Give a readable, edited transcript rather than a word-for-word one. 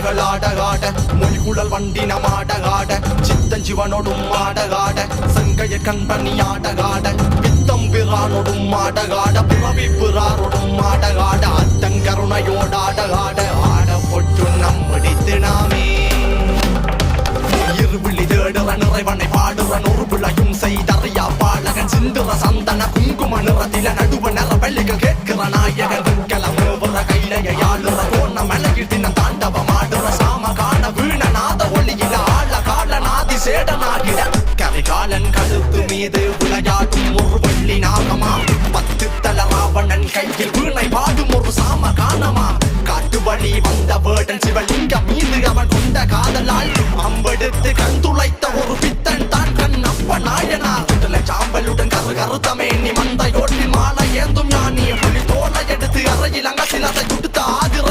பேய்கள் ஆட மொழிகுழல் வண்டி நமாட சித்தன் சிவனோடும் ஆட செங்கைய கண்பணி ஆட பித்தம் பிறானோடும் ஆட பிறவி பிறாரோடும் ஆட அத்தங்கருணையோடாட ஆட பொட்டு நம்மடித்து நாமே இருவிழி தேடுற நிறைவனை பாடுற நொறு பிள்ளையும் செய்தறியா பாலகன் சிந்துற சந்தன குங்கும நிறத்தில நடுவ நிற வெள்ளிகள் கேட்கிற நாயகன் கிளம்புற கையிலைய ஆளுற தோண மலையில் தின்ன தாண்டவம் ஆடுற சாம காண வீண நாத ஒளியில ஆழ கால நாதி சேடனாகிட கரிகாலன் கழுத்து மீது விளையாடும் ஒரு வெள்ளி நாகமா 10 தல ராவணன் கையில் வீணை பாடும் ஒரு சாம காணமா காட்டு வழி வந்த வேடன் சிவலிங்கம் மீது அவன் கொண்ட காதலால் அம்பெடுத்து கண் துளைத்த ஒரு